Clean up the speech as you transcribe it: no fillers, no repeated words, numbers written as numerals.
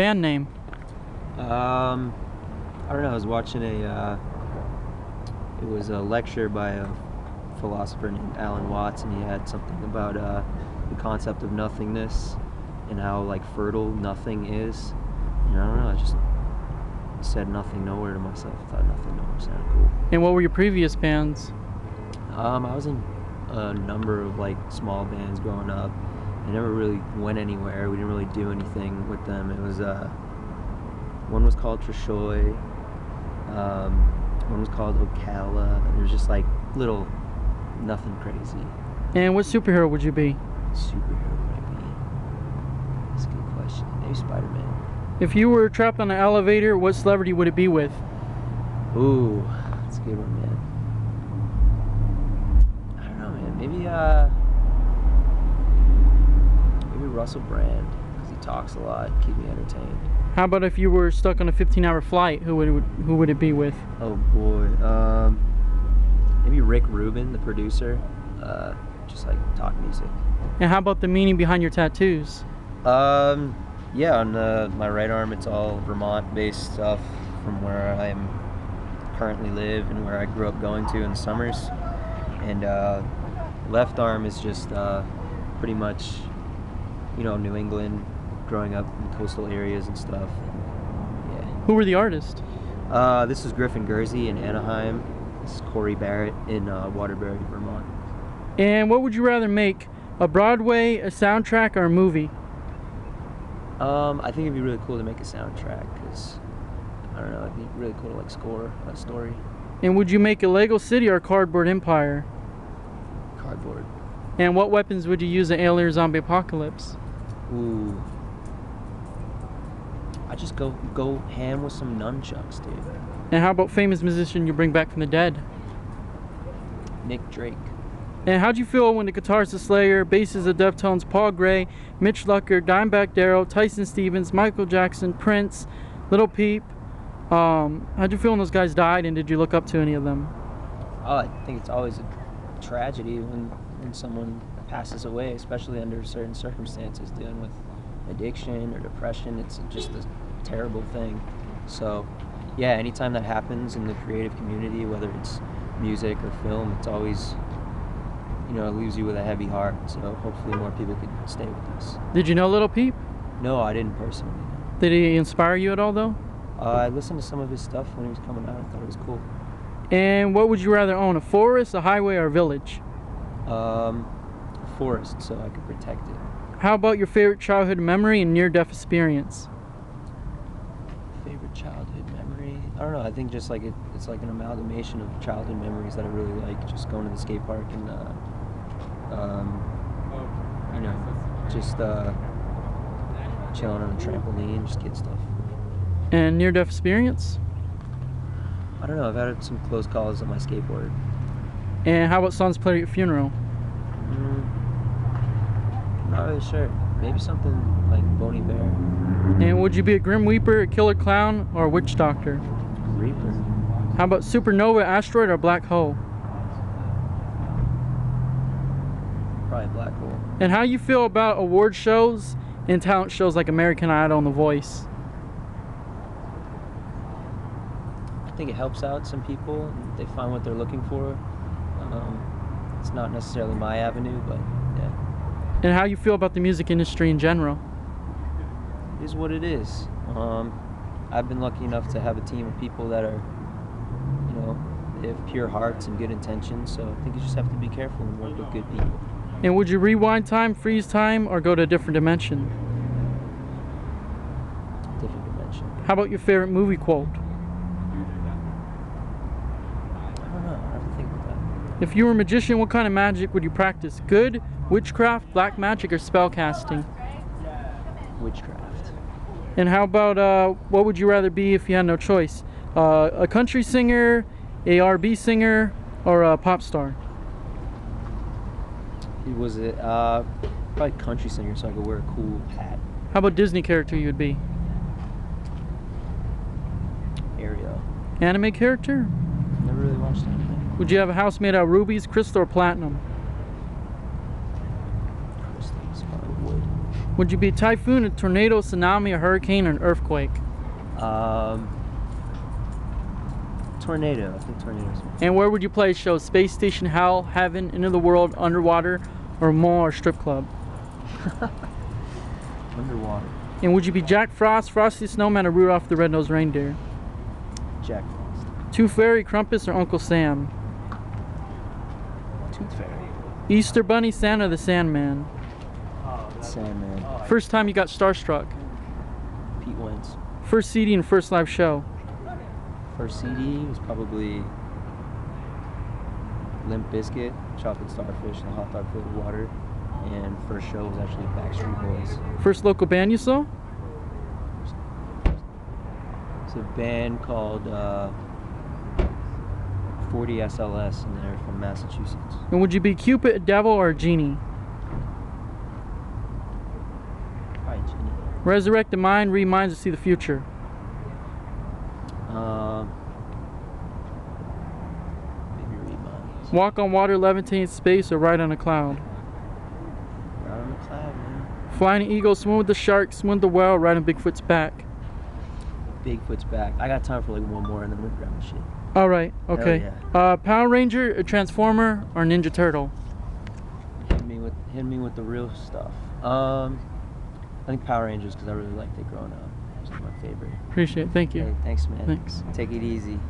band name? I don't know. I was watching it was a lecture by a philosopher named Alan Watts, and he had something about the concept of nothingness and how like fertile nothing is. And I don't know. I just said nothing nowhere to myself. I thought nothing nowhere sounded cool. And what were your previous bands? I was in a number of like small bands growing up. I never really went anywhere. We didn't really do anything with them. It was one was called Treshoy, one was called Ocala. It was just like little, nothing crazy. And what superhero would you be? Superhero would I be? That's a good question. Maybe Spider-Man. If you were trapped on an elevator, what celebrity would it be with? Ooh, that's a good one, man. I don't know, man. Maybe Russell Brand, because he talks a lot, keep me entertained. How about if you were stuck on a 15-hour flight, who would it be with? Oh boy, maybe Rick Rubin, the producer, just like talk music. And how about the meaning behind your tattoos? Yeah, on my right arm, it's all Vermont-based stuff from where I currently live and where I grew up going to in the summers. And left arm is just pretty much, New England, growing up in coastal areas and stuff. Yeah. Who were the artists? This is Griffin Gursey in Anaheim. This is Corey Barrett in Waterbury, Vermont. And what would you rather make? A Broadway, a soundtrack, or a movie? I think it'd be really cool to make a soundtrack, because, I don't know, it'd be really cool to like score a story. And would you make a Lego City or a Cardboard Empire? Cardboard. And what weapons would you use in Alien or Zombie Apocalypse? Ooh. I just go ham with some nunchucks, dude. And how about famous musician you bring back from the dead? Nick Drake. And how'd you feel when the guitars of Slayer, basses of Deftones, Paul Gray, Mitch Lucker, Dimebag Darrell, Tyson Stevens, Michael Jackson, Prince, Little Peep, how'd you feel when those guys died, and did you look up to any of them? Oh, I think it's always a tragedy when someone passes away, especially under certain circumstances, dealing with addiction or depression. It's just a terrible thing. So yeah, anytime that happens in the creative community, whether it's music or film, it's always, it leaves you with a heavy heart. So hopefully more people could stay with us. Did you know Little Peep? No, I didn't personally. Did he inspire you at all, though? I listened to some of his stuff when he was coming out. I thought it was cool. And what would you rather own, a forest, a highway, or a village? Forest, so I could protect it. How about your favorite childhood memory and near-death experience? Favorite childhood memory? I don't know. I think just like it's like an amalgamation of childhood memories that I really like. Just going to the skate park and just chilling on a trampoline, just kid stuff. And near-death experience? I don't know. I've had some close calls on my skateboard. And how about songs played at your funeral? Not really sure. Maybe something like Boney Bear. And would you be a Grim Reaper, a Killer Clown, or a Witch Doctor? Reaper. How about supernova, asteroid, or black hole? Probably black hole. And how you feel about award shows and talent shows like American Idol and The Voice? I think it helps out some people. They find what they're looking for. It's not necessarily my avenue, but yeah. And how you feel about the music industry in general? It is what it is. I've been lucky enough to have a team of people that are, they have pure hearts and good intentions, so I think you just have to be careful and work with good people. And would you rewind time, freeze time, or go to a different dimension? Different dimension. How about your favorite movie quote? I don't know. I have to think about that. If you were a magician, what kind of magic would you practice? Good, witchcraft, black magic, or spell casting? Witchcraft. And how about what would you rather be if you had no choice? A country singer, a R&B singer, or a pop star? Was it probably country singer, so I could wear a cool hat. How about Disney character you would be? Ariel. Anime character? Never really watched anything. Would you have a house made out of rubies, crystal, or platinum? Crystals, probably wood. Would you be a typhoon, a tornado, tsunami, a hurricane, or an earthquake? Tornado. I think tornadoes. And where would you play a show? Space Station, Hell, Heaven, End of the World, Underwater, or mall or strip club? Underwater. And would you be Jack Frost, Frosty the Snowman, or Rudolph the Red-Nosed Reindeer? Jack Frost. Tooth Fairy, Krampus, or Uncle Sam? Tooth Fairy. Easter Bunny, Santa, the Sandman? Sandman. First time you got starstruck? Pete Wentz. First CD and first live show? First CD was probably Limp Bizkit, Chocolate Starfish, and Hot Dog Flavored Water. And first show was actually Backstreet Boys. First local band you saw? It's a band called 40 SLS, and they're from Massachusetts. And would you be Cupid, a devil, or a genie? Probably Genie. Resurrect the mind, read minds to see the future? Maybe read minds. Walk on water, levitate in space, or ride on a cloud? Ride on the cloud, man. Fly an eagle, swim with the shark, swim with the whale, ride on Bigfoot's back? Bigfoot's back. I got time for like one more, and then I'm gonna grab my shit. All right, okay. yeah. Power Ranger, a Transformer, or Ninja Turtle? Hit me with the real stuff. I think Power Rangers, because I really liked it growing up. It's my favorite. Appreciate it. Thank you. Hey, thanks, man. Thanks. Take it easy.